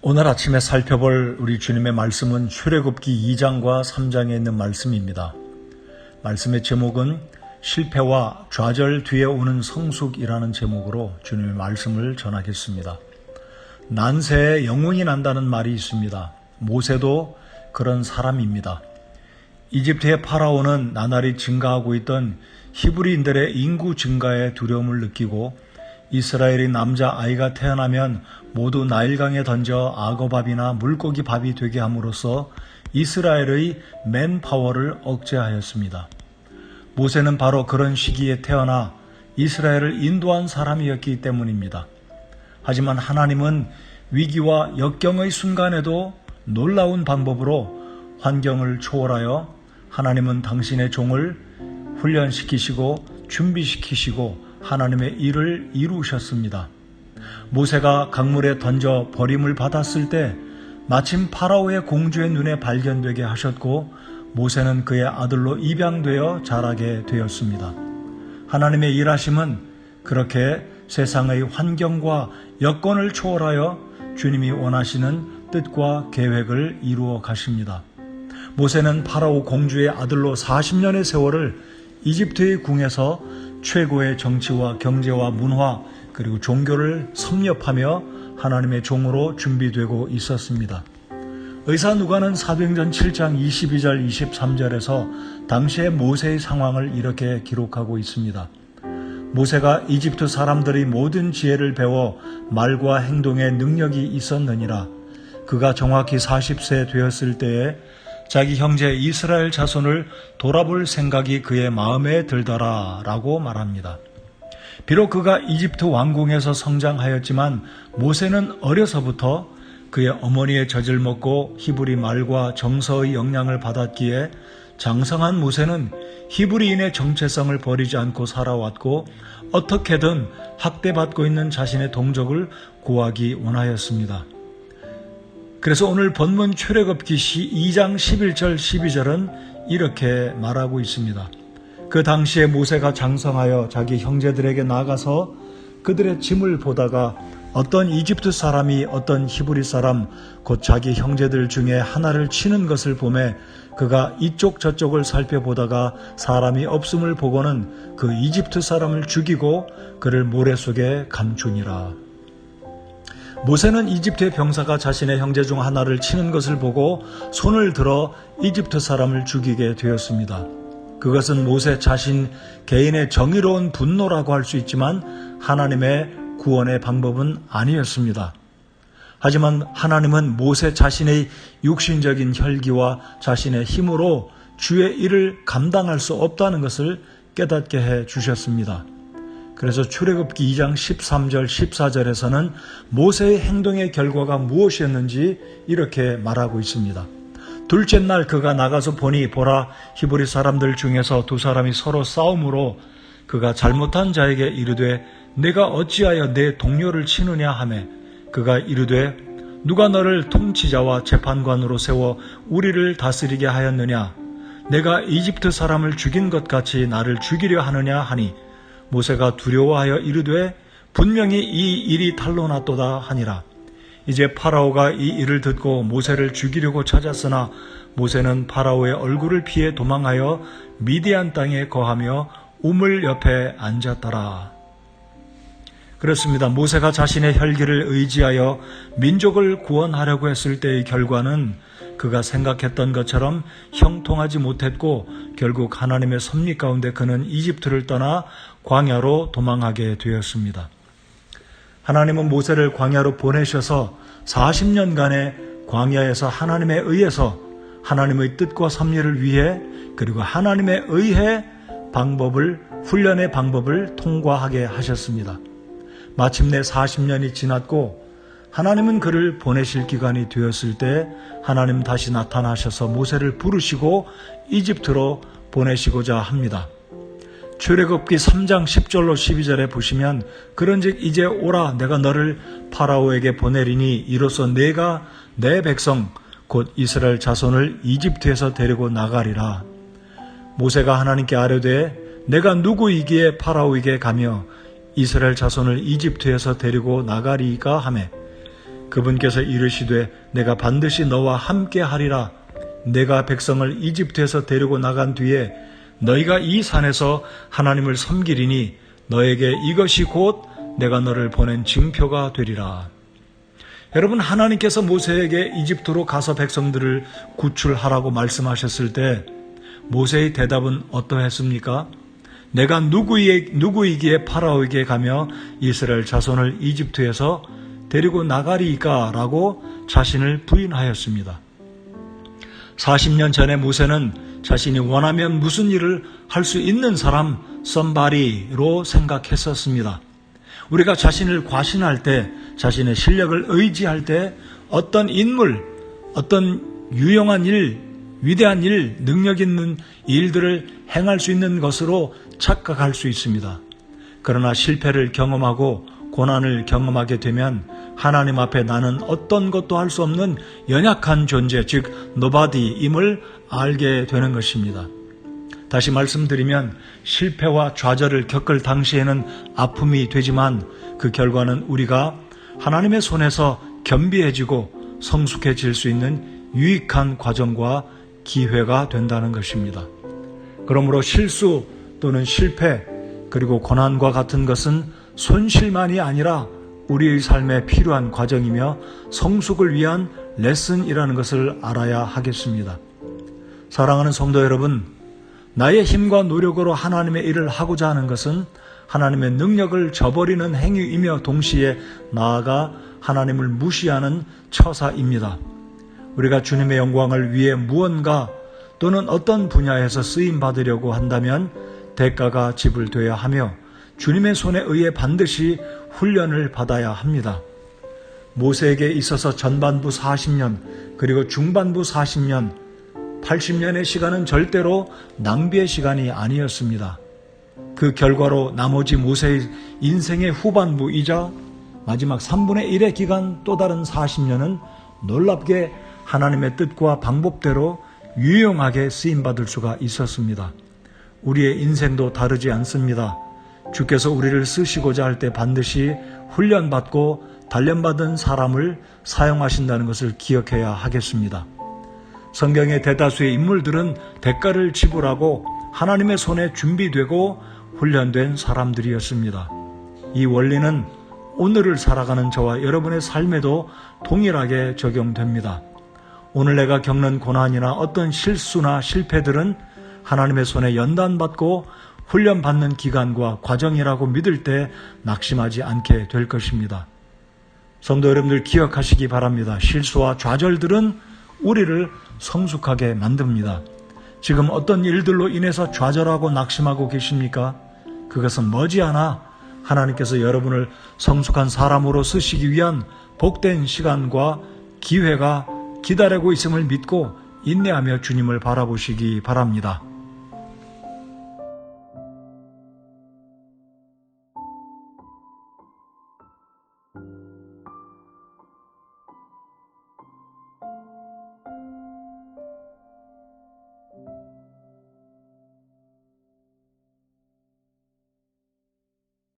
오늘 아침에 살펴볼 우리 주님의 말씀은 출애굽기 2장과 3장에 있는 말씀입니다. 말씀의 제목은 실패와 좌절 뒤에 오는 성숙이라는 제목으로 주님의 말씀을 전하겠습니다. 난세에 영웅이 난다는 말이 있습니다. 모세도 그런 사람입니다. 이집트의 파라오는 나날이 증가하고 있던 히브리인들의 인구 증가에 두려움을 느끼고 이스라엘의 남자아이가 태어나면 모두 나일강에 던져 악어밥이나 물고기밥이 되게 함으로써 이스라엘의 맨파워를 억제하였습니다. 모세는 바로 그런 시기에 태어나 이스라엘을 인도한 사람이었기 때문입니다. 하지만 하나님은 위기와 역경의 순간에도 놀라운 방법으로 환경을 초월하여 하나님은 당신의 종을 훈련시키시고 준비시키시고 하나님의 일을 이루셨습니다. 모세가 강물에 던져 버림을 받았을 때 마침 파라오의 공주의 눈에 발견되게 하셨고 모세는 그의 아들로 입양되어 자라게 되었습니다. 하나님의 일하심은 그렇게 세상의 환경과 여건을 초월하여 주님이 원하시는 뜻과 계획을 이루어 가십니다. 모세는 파라오 공주의 아들로 40년의 세월을 이집트의 궁에서 최고의 정치와 경제와 문화 그리고 종교를 섭렵하며 하나님의 종으로 준비되고 있었습니다. 의사 누가는 사도행전 7장 22절 23절에서 당시의 모세의 상황을 이렇게 기록하고 있습니다. 모세가 이집트 사람들의 모든 지혜를 배워 말과 행동에 능력이 있었느니라. 그가 정확히 40세 되었을 때에 자기 형제 이스라엘 자손을 돌아볼 생각이 그의 마음에 들더라 라고 말합니다. 비록 그가 이집트 왕궁에서 성장하였지만 모세는 어려서부터 그의 어머니의 젖을 먹고 히브리 말과 정서의 영향을 받았기에 장성한 모세는 히브리인의 정체성을 버리지 않고 살아왔고 어떻게든 학대받고 있는 자신의 동족을 구하기 원하였습니다. 그래서 오늘 본문 출애굽기 2장 11절 12절은 이렇게 말하고 있습니다. 그 당시에 모세가 장성하여 자기 형제들에게 나가서 그들의 짐을 보다가 어떤 이집트 사람이 어떤 히브리 사람 곧 자기 형제들 중에 하나를 치는 것을 보매 그가 이쪽 저쪽을 살펴보다가 사람이 없음을 보고는 그 이집트 사람을 죽이고 그를 모래 속에 감추니라. 모세는 이집트의 병사가 자신의 형제 중 하나를 치는 것을 보고 손을 들어 이집트 사람을 죽이게 되었습니다. 그것은 모세 자신 개인의 정의로운 분노라고 할 수 있지만 하나님의 구원의 방법은 아니었습니다. 하지만 하나님은 모세 자신의 육신적인 혈기와 자신의 힘으로 주의 일을 감당할 수 없다는 것을 깨닫게 해 주셨습니다. 그래서 출애굽기 2장 13절 14절에서는 모세의 행동의 결과가 무엇이었는지 이렇게 말하고 있습니다. 둘째 날 그가 나가서 보니 보라 히브리 사람들 중에서 두 사람이 서로 싸움으로 그가 잘못한 자에게 이르되 내가 어찌하여 내 동료를 치느냐 하매 그가 이르되 누가 너를 통치자와 재판관으로 세워 우리를 다스리게 하였느냐 내가 이집트 사람을 죽인 것 같이 나를 죽이려 하느냐 하니 모세가 두려워하여 이르되 분명히 이 일이 탄로났도다 하니라. 이제 파라오가 이 일을 듣고 모세를 죽이려고 찾았으나 모세는 파라오의 얼굴을 피해 도망하여 미디안 땅에 거하며 우물 옆에 앉았더라. 그렇습니다. 모세가 자신의 혈기를 의지하여 민족을 구원하려고 했을 때의 결과는 그가 생각했던 것처럼 형통하지 못했고 결국 하나님의 섭리 가운데 그는 이집트를 떠나 광야로 도망하게 되었습니다. 하나님은 모세를 광야로 보내셔서 40년간의 광야에서 하나님에 의해서 하나님의 뜻과 섭리를 위해 그리고 하나님에 의해 훈련의 방법을 통과하게 하셨습니다. 마침내 40년이 지났고 하나님은 그를 보내실 기간이 되었을 때 하나님 다시 나타나셔서 모세를 부르시고 이집트로 보내시고자 합니다. 출애굽기 3장 10절로 12절에 보시면 그런즉 이제 오라 내가 너를 파라오에게 보내리니 이로써 내가 내 백성 곧 이스라엘 자손을 이집트에서 데리고 나가리라. 모세가 하나님께 아뢰되 내가 누구이기에 파라오에게 가며 이스라엘 자손을 이집트에서 데리고 나가리까 하매 그분께서 이르시되 내가 반드시 너와 함께 하리라. 내가 백성을 이집트에서 데리고 나간 뒤에 너희가 이 산에서 하나님을 섬기리니 너에게 이것이 곧 내가 너를 보낸 징표가 되리라. 여러분, 하나님께서 모세에게 이집트로 가서 백성들을 구출하라고 말씀하셨을 때 모세의 대답은 어떠했습니까? 내가 누구이기에 파라오에게 가며 이스라엘 자손을 이집트에서 데리고 나가리이까? 라고 자신을 부인하였습니다. 40년 전에 모세는 자신이 원하면 무슨 일을 할 수 있는 사람, somebody로 생각했었습니다. 우리가 자신을 과신할 때, 자신의 실력을 의지할 때 어떤 인물, 어떤 유용한 일, 위대한 일, 능력 있는 일들을 행할 수 있는 것으로 착각할 수 있습니다. 그러나 실패를 경험하고 고난을 경험하게 되면 하나님 앞에 나는 어떤 것도 할 수 없는 연약한 존재, 즉 nobody임을 알게 되는 것입니다. 다시 말씀드리면 실패와 좌절을 겪을 당시에는 아픔이 되지만 그 결과는 우리가 하나님의 손에서 겸비해지고 성숙해질 수 있는 유익한 과정과 기회가 된다는 것입니다. 그러므로 실수 또는 실패 그리고 고난과 같은 것은 손실만이 아니라 우리의 삶에 필요한 과정이며 성숙을 위한 레슨이라는 것을 알아야 하겠습니다. 사랑하는 성도 여러분, 나의 힘과 노력으로 하나님의 일을 하고자 하는 것은 하나님의 능력을 저버리는 행위이며 동시에 나아가 하나님을 무시하는 처사입니다. 우리가 주님의 영광을 위해 무언가 또는 어떤 분야에서 쓰임 받으려고 한다면 대가가 지불되어야 하며 주님의 손에 의해 반드시 훈련을 받아야 합니다. 모세에게 있어서 전반부 40년 그리고 중반부 40년 80년의 시간은 절대로 낭비의 시간이 아니었습니다. 그 결과로 나머지 모세의 인생의 후반부이자 마지막 3분의 1의 기간 또 다른 40년은 놀랍게 하나님의 뜻과 방법대로 유용하게 쓰임받을 수가 있었습니다. 우리의 인생도 다르지 않습니다. 주께서 우리를 쓰시고자 할 때 반드시 훈련받고 단련받은 사람을 사용하신다는 것을 기억해야 하겠습니다. 성경의 대다수의 인물들은 대가를 지불하고 하나님의 손에 준비되고 훈련된 사람들이었습니다. 이 원리는 오늘을 살아가는 저와 여러분의 삶에도 동일하게 적용됩니다. 오늘 내가 겪는 고난이나 어떤 실수나 실패들은 하나님의 손에 연단받고 훈련받는 기간과 과정이라고 믿을 때 낙심하지 않게 될 것입니다. 성도 여러분들 기억하시기 바랍니다. 실수와 좌절들은 우리를 성숙하게 만듭니다. 지금 어떤 일들로 인해서 좌절하고 낙심하고 계십니까? 그것은 머지않아 하나님께서 여러분을 성숙한 사람으로 쓰시기 위한 복된 시간과 기회가 기다리고 있음을 믿고 인내하며 주님을 바라보시기 바랍니다.